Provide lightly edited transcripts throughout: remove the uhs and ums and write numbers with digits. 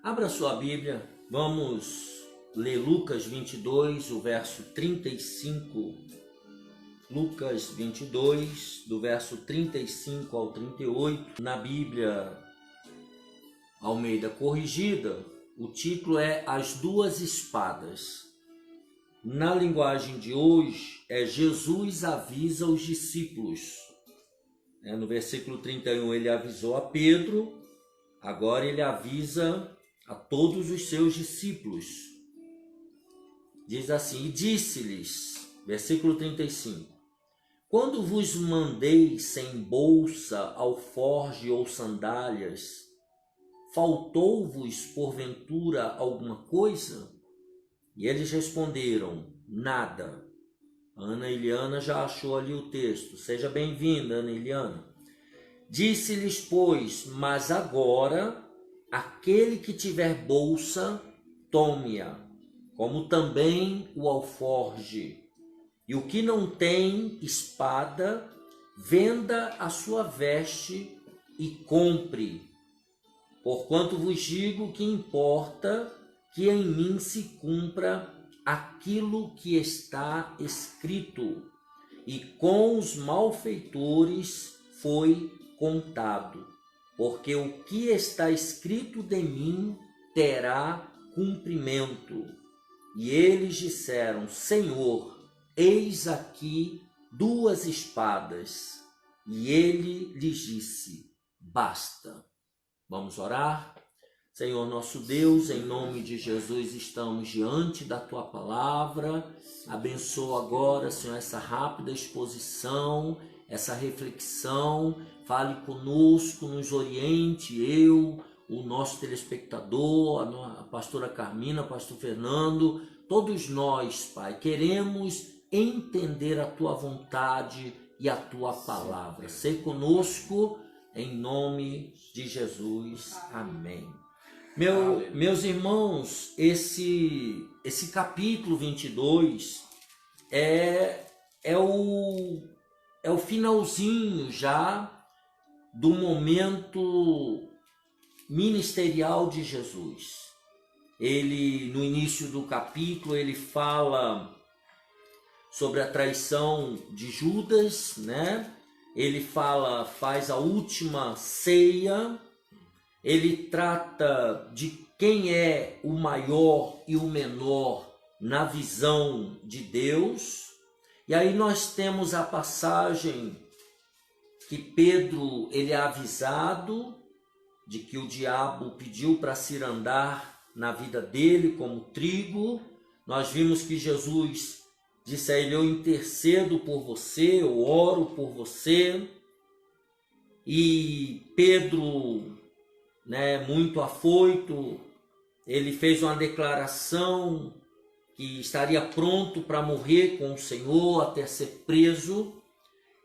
Abra sua Bíblia, vamos ler Lucas 22, o verso 35. Lucas 22, do verso 35 ao 38. Na Bíblia Almeida Corrigida, o título é As Duas Espadas. Na linguagem de hoje, Jesus avisa os discípulos. No versículo 31 ele avisou a Pedro, agora ele avisa a todos os seus discípulos. Diz assim: e disse-lhes, versículo 35, quando vos mandei sem bolsa, alforge ou sandálias, faltou-vos porventura alguma coisa? E eles responderam, nada. Ana Eliana já achou ali o texto. Seja bem-vinda, Ana Eliana. Disse-lhes, pois, mas agora aquele que tiver bolsa, tome-a, como também o alforge. E o que não tem espada, venda a sua veste e compre. Porquanto vos digo que importa que em mim se cumpra aquilo que está escrito, e com os malfeitores foi contado, porque o que está escrito de mim terá cumprimento. E eles disseram, Senhor, eis aqui duas espadas. E ele lhes disse, basta. Vamos orar? Senhor nosso Deus, em nome de Jesus estamos diante da Tua Palavra. Abençoa agora, Senhor, essa rápida exposição, essa reflexão. Fale conosco, nos oriente, eu, o nosso telespectador, a pastora Carmina, o pastor Fernando, todos nós, Pai, queremos entender a Tua vontade e a Tua Palavra. Sê conosco, em nome de Jesus. Amém. Meus irmãos, esse capítulo 22 é o finalzinho já do momento ministerial de Jesus. Ele, no início do capítulo, ele fala sobre a traição de Judas, né? Ele faz a última ceia. Ele trata de quem é o maior e o menor na visão de Deus. E aí nós temos a passagem que Pedro ele é avisado de que o diabo pediu para cirandar na vida dele como trigo. Nós vimos que Jesus disse a ele, eu intercedo por você, eu oro por você. E Pedro, muito afoito, ele fez uma declaração que estaria pronto para morrer com o Senhor, até ser preso.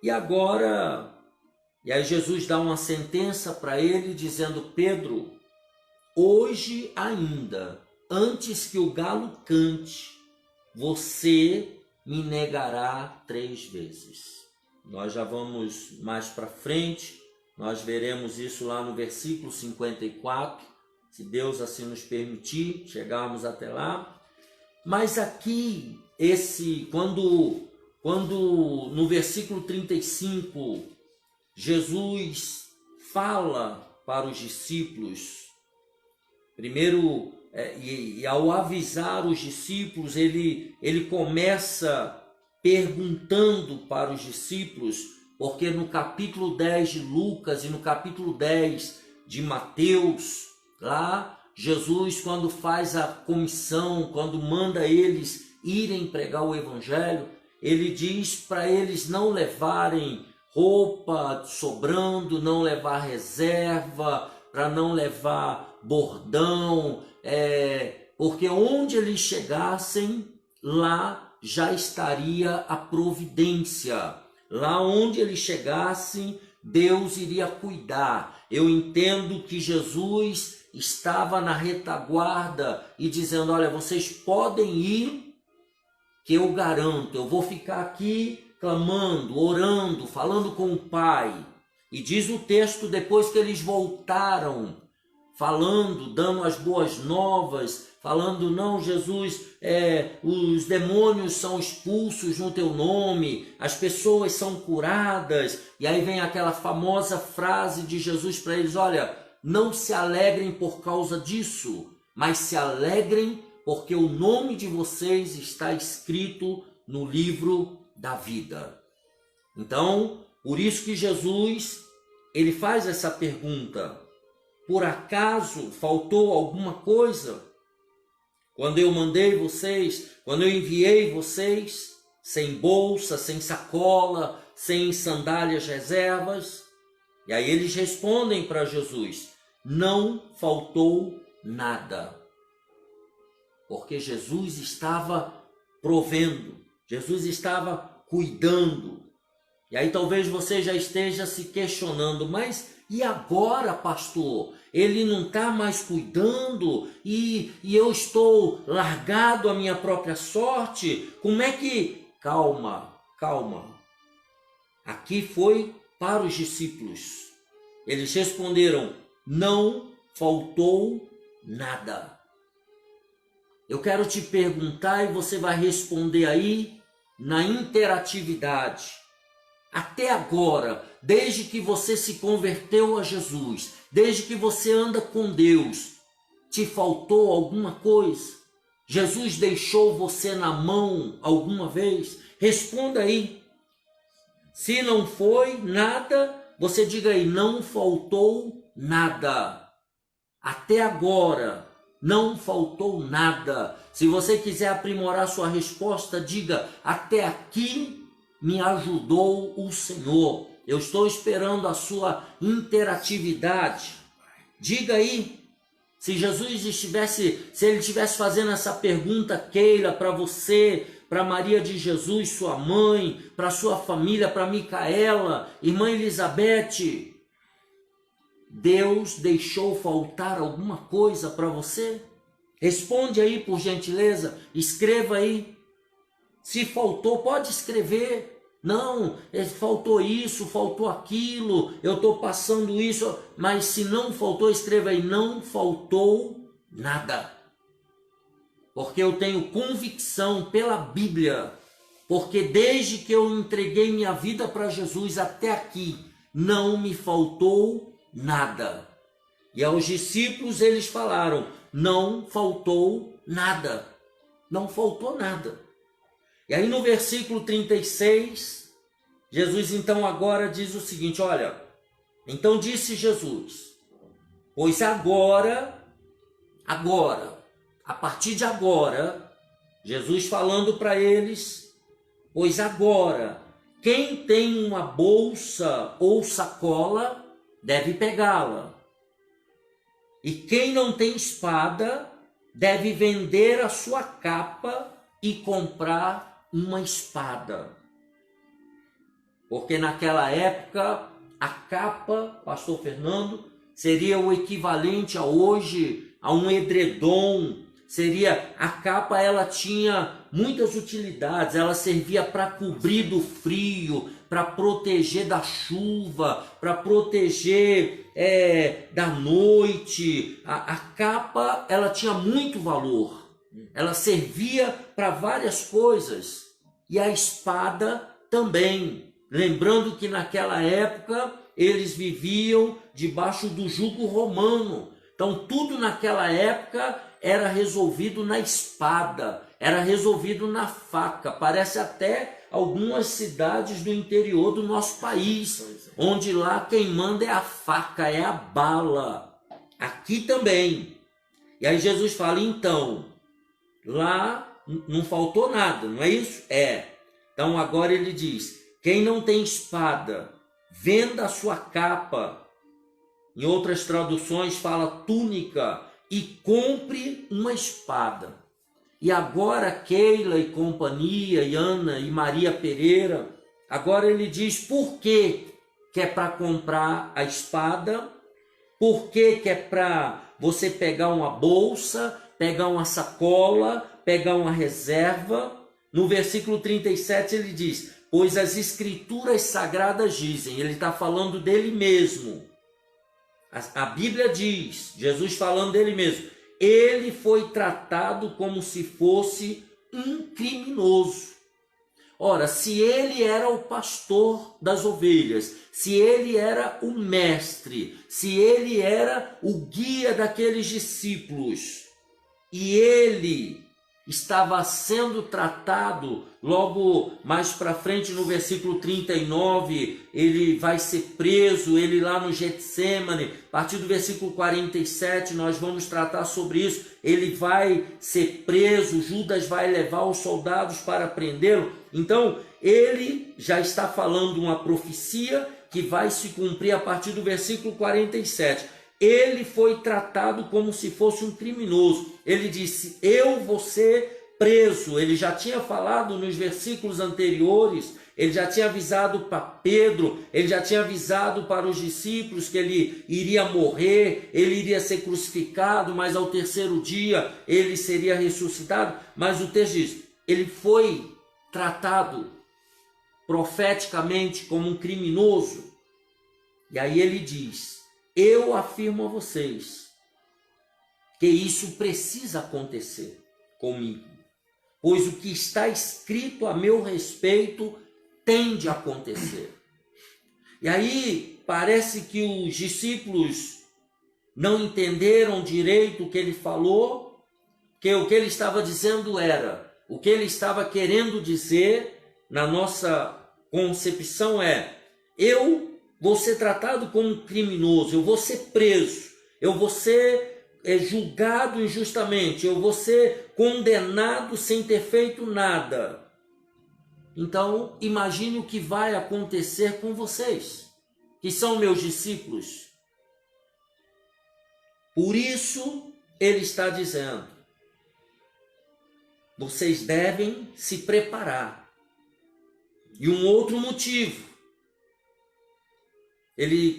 E aí Jesus dá uma sentença para ele, dizendo, Pedro, hoje ainda, antes que o galo cante, você me negará 3 vezes. Nós já vamos mais para frente, nós veremos isso lá no versículo 54, se Deus assim nos permitir, chegarmos até lá. Mas aqui, quando no versículo 35, Jesus fala para os discípulos, primeiro, e ao avisar os discípulos, ele começa perguntando para os discípulos, porque no capítulo 10 de Lucas e no capítulo 10 de Mateus, lá Jesus, quando faz a comissão, quando manda eles irem pregar o evangelho, ele diz para eles não levarem roupa sobrando, não levar reserva, para não levar bordão, porque onde eles chegassem, lá já estaria a providência. Lá onde eles chegassem, Deus iria cuidar. Eu entendo que Jesus estava na retaguarda e dizendo, olha, vocês podem ir, que eu garanto, eu vou ficar aqui clamando, orando, falando com o Pai. E diz o texto, depois que eles voltaram, falando, dando as boas novas, falando, não, Jesus, os demônios são expulsos no teu nome, as pessoas são curadas. E aí vem aquela famosa frase de Jesus para eles: olha, não se alegrem por causa disso, mas se alegrem porque o nome de vocês está escrito no livro da vida. Então, por isso que Jesus, ele faz essa pergunta: por acaso faltou alguma coisa? Quando eu mandei vocês, quando eu enviei vocês, sem bolsa, sem sacola, sem sandálias reservas? E aí eles respondem para Jesus: não faltou nada. Porque Jesus estava provendo, Jesus estava cuidando. E aí talvez você já esteja se questionando: mas e agora, pastor? Ele não está mais cuidando e eu estou largado à minha própria sorte? Como é que... Calma. Aqui foi para os discípulos. Eles responderam: não faltou nada. Eu quero te perguntar e você vai responder aí na interatividade. Até agora, desde que você se converteu a Jesus, desde que você anda com Deus, te faltou alguma coisa? Jesus deixou você na mão alguma vez? Responda aí. Se não foi nada, você diga aí: não faltou nada. Até agora, não faltou nada. Se você quiser aprimorar sua resposta, diga: até aqui me ajudou o Senhor. Eu estou esperando a sua interatividade. Diga aí, se ele estivesse fazendo essa pergunta, Keila, para você, para Maria de Jesus, sua mãe, para sua família, para Micaela, irmã Elizabeth, Deus deixou faltar alguma coisa para você? Responde aí, por gentileza, escreva aí. Se faltou, pode escrever. Não, faltou isso, faltou aquilo, eu estou passando isso. Mas se não faltou, escreva aí: não faltou nada. Porque eu tenho convicção pela Bíblia, porque desde que eu entreguei minha vida para Jesus até aqui, não me faltou nada. E aos discípulos eles falaram: não faltou nada. Não faltou nada. E aí no versículo 36, Jesus então agora diz o seguinte: olha, então disse Jesus: pois agora, a partir de agora, Jesus falando para eles, pois agora, quem tem uma bolsa ou sacola, deve pegá-la. E quem não tem espada, deve vender a sua capa e comprar uma espada. Porque naquela época, a capa, pastor Fernando, seria o equivalente a hoje a um edredom. A capa, ela tinha muitas utilidades. Ela servia para cobrir do frio, para proteger da chuva, para proteger da noite. A capa, ela tinha muito valor. Ela servia para várias coisas. E a espada também. Lembrando que naquela época eles viviam debaixo do jugo romano. Então tudo naquela época era resolvido na espada, era resolvido na faca. Parece até algumas cidades do interior do nosso país, onde lá quem manda é a faca, é a bala. Aqui também. E aí Jesus fala: então, lá não faltou nada, não é isso? Então agora ele diz: quem não tem espada, venda a sua capa. Em outras traduções fala túnica, e compre uma espada. E agora Keila e companhia, e Ana e Maria Pereira, agora ele diz por que é para comprar a espada, por que é para você pegar uma bolsa, pegar uma sacola, pegar uma reserva. No versículo 37 ele diz: pois as escrituras sagradas dizem, ele está falando dele mesmo, A Bíblia diz, Jesus falando dele mesmo, ele foi tratado como se fosse um criminoso. Ora, se ele era o pastor das ovelhas, se ele era o mestre, se ele era o guia daqueles discípulos, e ele estava sendo tratado, logo mais para frente no versículo 39, ele vai ser preso, ele lá no Getsêmani, a partir do versículo 47 nós vamos tratar sobre isso, ele vai ser preso, Judas vai levar os soldados para prendê-lo. Então ele já está falando uma profecia que vai se cumprir a partir do versículo 47. Ele foi tratado como se fosse um criminoso. Ele disse, eu vou ser preso. Ele já tinha falado nos versículos anteriores, ele já tinha avisado para Pedro, ele já tinha avisado para os discípulos que ele iria morrer, ele iria ser crucificado, mas ao terceiro dia ele seria ressuscitado. Mas o texto diz, ele foi tratado profeticamente como um criminoso. E aí ele diz, eu afirmo a vocês que isso precisa acontecer comigo, pois o que está escrito a meu respeito tem de acontecer. E aí parece que os discípulos não entenderam direito o que ele falou, que o que ele estava dizendo era, o que ele estava querendo dizer na nossa concepção é, eu vou ser tratado como um criminoso, eu vou ser preso, eu vou ser julgado injustamente, eu vou ser condenado sem ter feito nada. Então, imagine o que vai acontecer com vocês, que são meus discípulos. Por isso, ele está dizendo, vocês devem se preparar. E um outro motivo,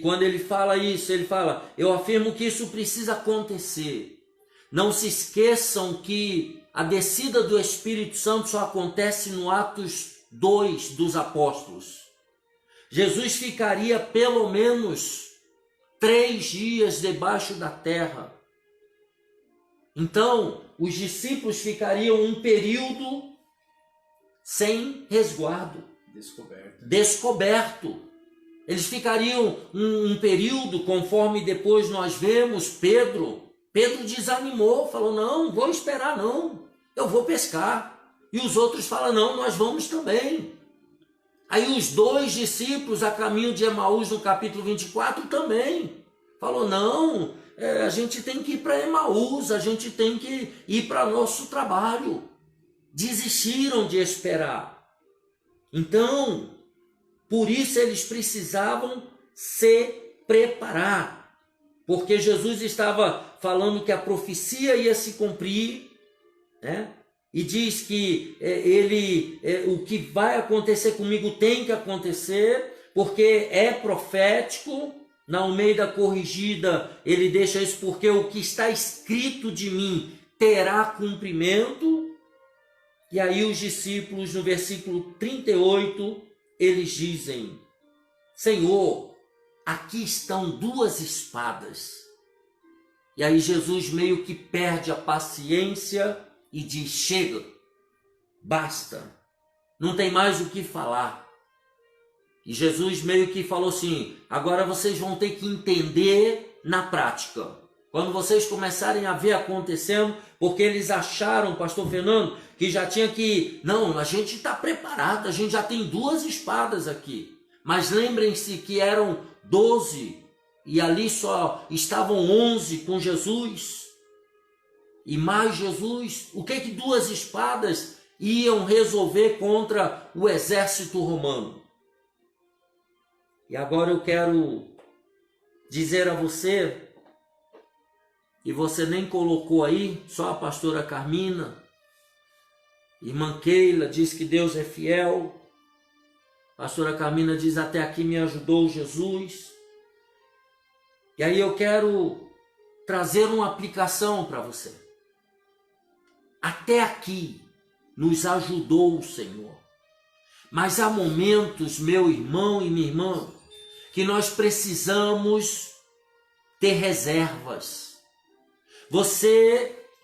quando ele fala isso, ele fala, eu afirmo que isso precisa acontecer. Não se esqueçam que a descida do Espírito Santo só acontece no Atos 2 dos apóstolos. Jesus ficaria pelo menos 3 dias debaixo da terra. Então, os discípulos ficariam um período sem resguardo. Descoberto. Eles ficariam um período, conforme depois nós vemos Pedro desanimou, falou, não, vou esperar não, eu vou pescar. E os outros falam, não, nós vamos também. Aí os 2 discípulos a caminho de Emaús no capítulo 24 também. Falou, não, a gente tem que ir para Emaús, a gente tem que ir para nosso trabalho. Desistiram de esperar. Então, por isso eles precisavam se preparar, porque Jesus estava falando que a profecia ia se cumprir, né? E diz que o que vai acontecer comigo tem que acontecer, porque é profético. Na Almeida Corrigida ele deixa isso, porque o que está escrito de mim terá cumprimento. E aí os discípulos no versículo 38, eles dizem, Senhor, aqui estão 2 espadas. E aí Jesus meio que perde a paciência e diz, chega, basta, não tem mais o que falar. E Jesus meio que falou assim, agora vocês vão ter que entender na prática. Quando vocês começarem a ver acontecendo, porque eles acharam, pastor Fernando, que já tinha que, não, a gente está preparado, a gente já tem 2 espadas aqui. Mas lembrem-se que eram 12 e ali só estavam 11 com Jesus. E mais Jesus, o que 2 espadas iam resolver contra o exército romano? E agora eu quero dizer a você, e você nem colocou aí, só a pastora Carmina, irmã Keila diz que Deus é fiel, a pastora Carmina diz, até aqui me ajudou Jesus. E aí eu quero trazer uma aplicação para você. Até aqui nos ajudou o Senhor. Mas há momentos, meu irmão e minha irmã, que nós precisamos ter reservas.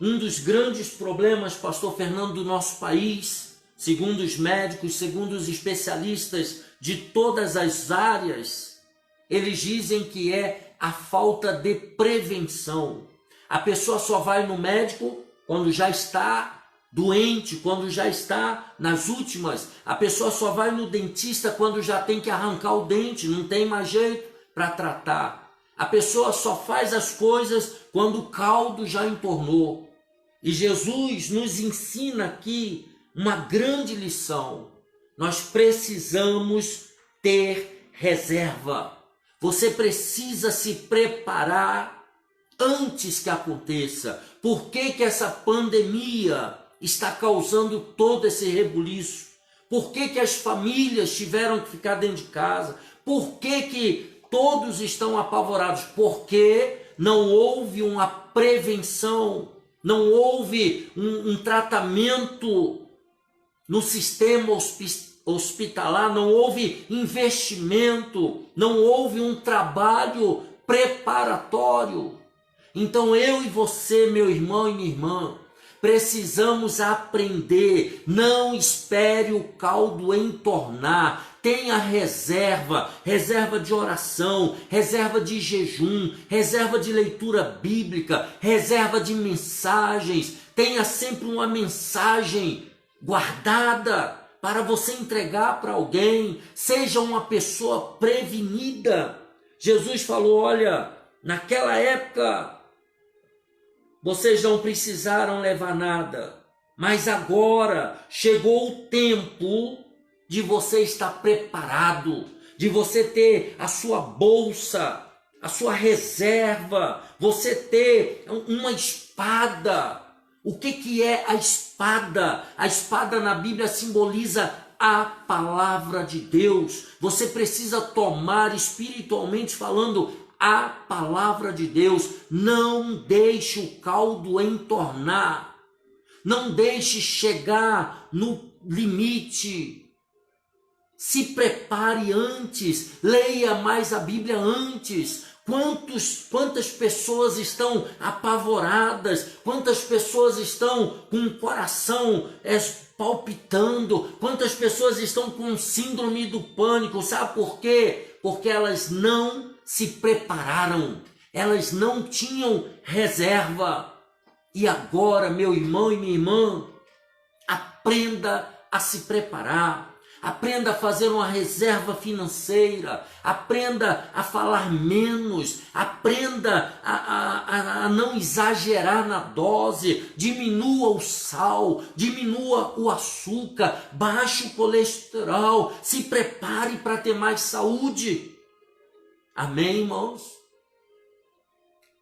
Um dos grandes problemas, pastor Fernando, do nosso país, segundo os médicos, segundo os especialistas de todas as áreas, eles dizem que é a falta de prevenção. A pessoa só vai no médico quando já está doente, quando já está nas últimas. A pessoa só vai no dentista quando já tem que arrancar o dente, não tem mais jeito para tratar. A pessoa só faz as coisas quando o caldo já entornou. E Jesus nos ensina aqui uma grande lição. Nós precisamos ter reserva. Você precisa se preparar antes que aconteça. Por que essa pandemia está causando todo esse rebuliço? Por que as famílias tiveram que ficar dentro de casa? Por que todos estão apavorados? Porque não houve uma prevenção, não houve um tratamento no sistema hospitalar, não houve investimento, não houve um trabalho preparatório. Então eu e você, meu irmão e minha irmã, precisamos aprender. Não espere o caldo entornar. Tenha reserva de oração, reserva de jejum, reserva de leitura bíblica, reserva de mensagens. Tenha sempre uma mensagem guardada para você entregar para alguém. Seja uma pessoa prevenida. Jesus falou, olha, naquela época vocês não precisaram levar nada, mas agora chegou o tempo de você estar preparado, de você ter a sua bolsa, a sua reserva, você ter uma espada. O que é a espada? A espada na Bíblia simboliza a palavra de Deus. Você precisa tomar, espiritualmente falando, a palavra de Deus. Não deixe o caldo entornar. Não deixe chegar no limite. Se prepare antes. Leia mais a Bíblia antes. Quantas pessoas estão apavoradas? Quantas pessoas estão com o coração palpitando? Quantas pessoas estão com síndrome do pânico? Sabe por quê? Porque elas não se prepararam, elas não tinham reserva. E agora, meu irmão e minha irmã, aprenda a se preparar, aprenda a fazer uma reserva financeira, aprenda a falar menos, aprenda a não exagerar na dose, diminua o sal, diminua o açúcar, baixe o colesterol, se prepare para ter mais saúde. Amém, irmãos?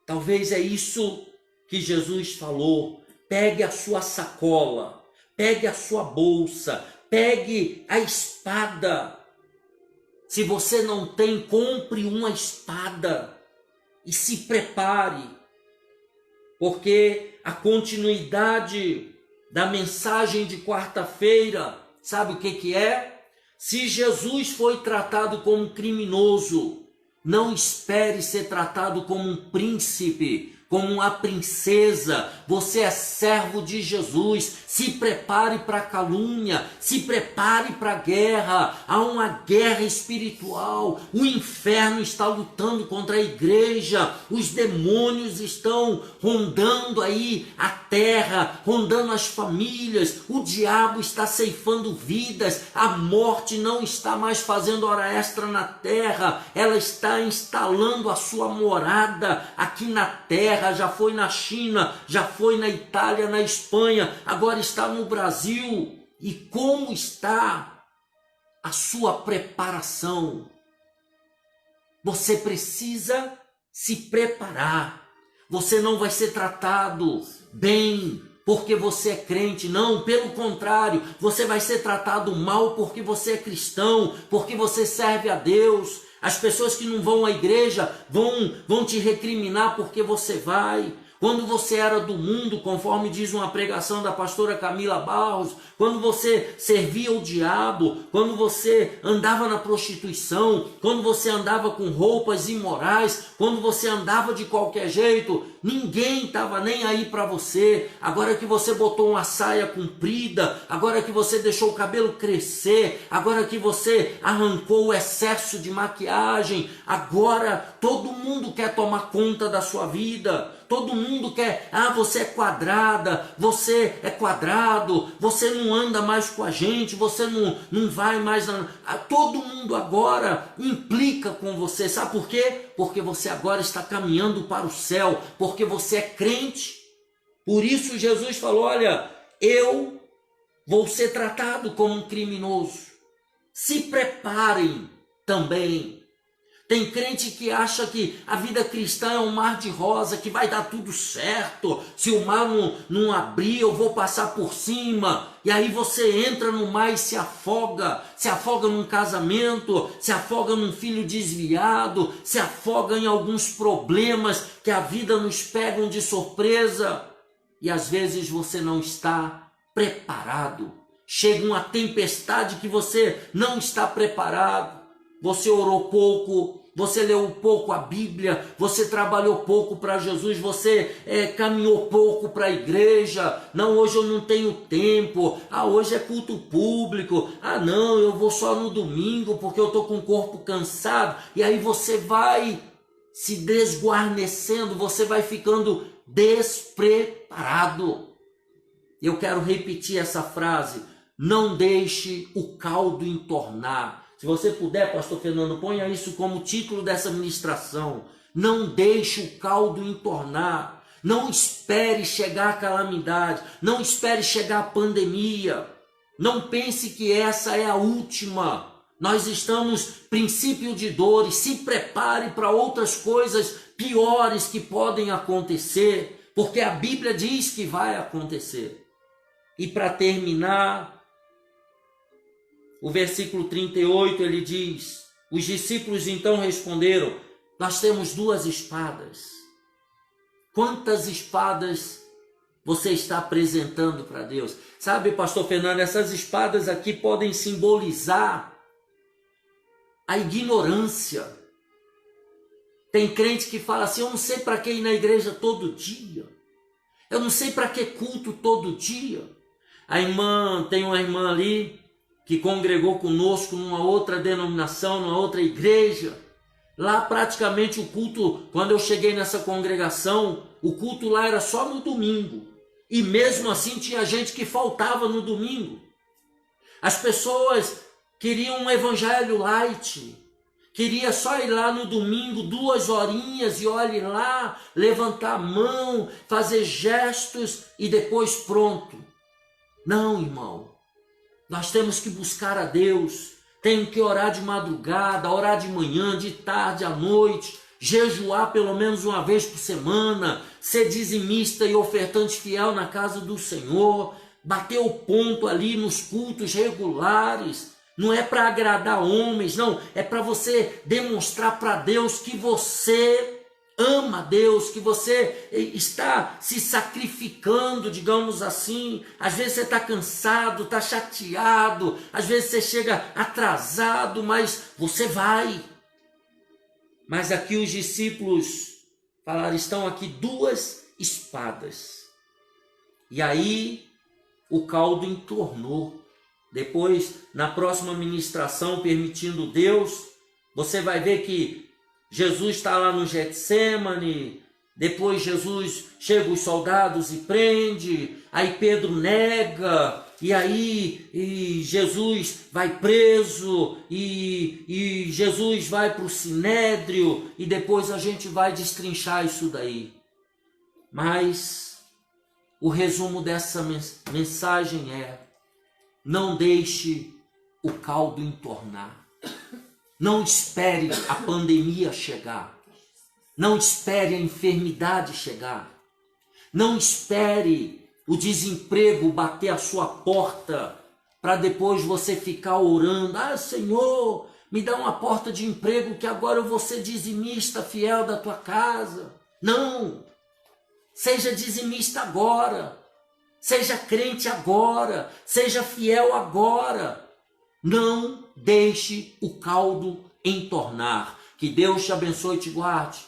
Talvez é isso que Jesus falou. Pegue a sua sacola, pegue a sua bolsa, pegue a espada. Se você não tem, compre uma espada e se prepare. Porque a continuidade da mensagem de quarta-feira, sabe o que é? Se Jesus foi tratado como criminoso, não espere ser tratado como um príncipe, como uma princesa. Você é servo de Jesus. Se prepare para a calúnia, se prepare para a guerra. Há uma guerra espiritual. O inferno está lutando contra a igreja. Os demônios estão rondando aí a terra, rondando as famílias. O diabo está ceifando vidas. A morte não está mais fazendo hora extra na terra. Ela está instalando a sua morada aqui na terra. Já foi na China, já foi na Itália, na Espanha, agora está no Brasil. E como está a sua preparação? Você precisa se preparar. Você não vai ser tratado bem porque você é crente, não, pelo contrário, você vai ser tratado mal porque você é cristão, porque você serve a Deus. As pessoas que não vão à igreja vão te recriminar porque você vai. quando você era do mundo, conforme diz uma pregação da pastora Camila Barros, quando você servia o diabo, quando você andava na prostituição, quando você andava com roupas imorais, quando você andava de qualquer jeito, ninguém estava nem aí para você. Agora que você botou uma saia comprida, agora que você deixou o cabelo crescer, agora que você arrancou o excesso de maquiagem, agora todo mundo quer tomar conta da sua vida. Todo mundo quer, você é quadrada, você é quadrado, você não anda mais com a gente, você não vai mais. Todo mundo agora implica com você, sabe por quê? Porque você agora está caminhando para o céu, porque você é crente. Por isso Jesus falou, olha, eu vou ser tratado como um criminoso. Se preparem também. Tem crente que acha que a vida cristã é um mar de rosa, que vai dar tudo certo. Se o mar não abrir, eu vou passar por cima. E aí você entra no mar e se afoga num casamento, se afoga num filho desviado, se afoga em alguns problemas que a vida nos pegam de surpresa. E às vezes você não está preparado. Chega uma tempestade que você não está preparado. Você orou pouco, você leu pouco a Bíblia, você trabalhou pouco para Jesus, você caminhou pouco para a igreja. Não, hoje eu não tenho tempo. Hoje é culto público. Não, eu vou só no domingo porque eu estou com o corpo cansado. E aí você vai se desguarnecendo, você vai ficando despreparado. Eu quero repetir essa frase: não deixe o caldo entornar. Se você puder, pastor Fernando, ponha isso como título dessa ministração. Não deixe o caldo entornar. Não espere chegar a calamidade. Não espere chegar a pandemia. Não pense que essa é a última. Nós estamos princípio de dores. Se prepare para outras coisas piores que podem acontecer, porque a Bíblia diz que vai acontecer. E para terminar, o versículo 38, ele diz: os discípulos então responderam, nós temos 2 espadas. Quantas espadas você está apresentando para Deus? Sabe, pastor Fernando, essas espadas aqui podem simbolizar a ignorância. Tem crente que fala assim, eu não sei para que ir na igreja todo dia. Eu não sei para que culto todo dia. Tem uma irmã ali que congregou conosco numa outra denominação, numa outra igreja. Lá praticamente o culto, quando eu cheguei nessa congregação, o culto lá era só no domingo. E mesmo assim tinha gente que faltava no domingo. As pessoas queriam um evangelho light. Queria só ir lá no domingo, 2 horinhas e olhe lá, levantar a mão, fazer gestos e depois pronto. Não, irmão. Nós temos que buscar a Deus, temos que orar de madrugada, orar de manhã, de tarde, à noite, jejuar pelo menos uma vez por semana, ser dizimista e ofertante fiel na casa do Senhor, bater o ponto ali nos cultos regulares. Não é para agradar homens, não, é para você demonstrar para Deus que você ama Deus, que você está se sacrificando, digamos assim. Às vezes você está cansado, está chateado, às vezes você chega atrasado, mas você vai. Mas aqui os discípulos falaram, estão aqui 2 espadas. E aí o caldo entornou. Depois, na próxima ministração, permitindo Deus, você vai ver que Jesus está lá no Getsêmani, depois Jesus chega os soldados e prende, aí Pedro nega, e aí Jesus vai preso, e Jesus vai para o Sinédrio, e depois a gente vai destrinchar isso daí. Mas o resumo dessa mensagem é: não deixe o caldo entornar. Não espere a pandemia chegar. Não espere a enfermidade chegar. Não espere o desemprego bater a sua porta para depois você ficar orando. Senhor, me dá uma porta de emprego que agora eu vou ser dizimista fiel da tua casa. Não. Seja dizimista agora. Seja crente agora. Seja fiel agora. Não deixe o caldo entornar. Que Deus te abençoe e te guarde.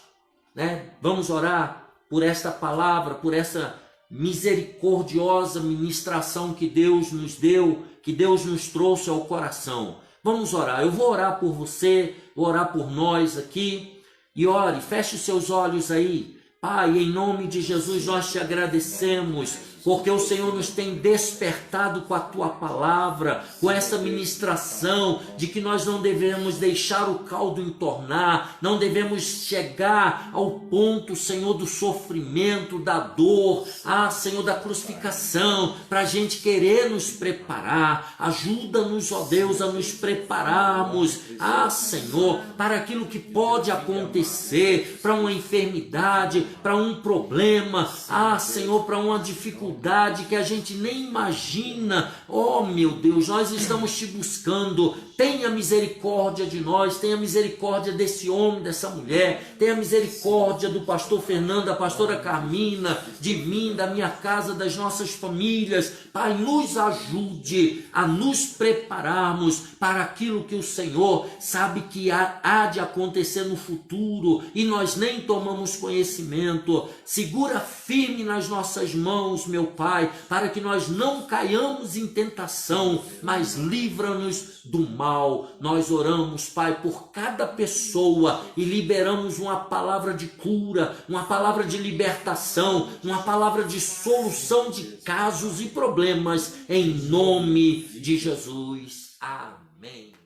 Né? Vamos orar por esta palavra, por essa misericordiosa ministração que Deus nos deu, que Deus nos trouxe ao coração. Vamos orar. Eu vou orar por você, vou orar por nós aqui. E ore, feche os seus olhos aí. Pai, em nome de Jesus nós te agradecemos, porque o Senhor nos tem despertado com a tua palavra, com essa ministração de que nós não devemos deixar o caldo entornar, não devemos chegar ao ponto, Senhor, do sofrimento, da dor, Senhor, da crucificação, para a gente querer nos preparar. Ajuda-nos, ó Deus, a nos prepararmos, Senhor, para aquilo que pode acontecer, para uma enfermidade, para um problema, Senhor, para uma dificuldade que a gente nem imagina. Oh meu Deus, nós estamos te buscando. Tenha misericórdia de nós, tenha misericórdia desse homem, dessa mulher, tenha misericórdia do pastor Fernando, da pastora Carmina, de mim, da minha casa, das nossas famílias. Pai, nos ajude a nos prepararmos para aquilo que o Senhor sabe que há de acontecer no futuro e nós nem tomamos conhecimento. Segura firme nas nossas mãos, meu Pai, para que nós não caiamos em tentação, mas livra-nos do mal. Nós oramos, Pai, por cada pessoa e liberamos uma palavra de cura, uma palavra de libertação, uma palavra de solução de casos e problemas, em nome de Jesus. Amém.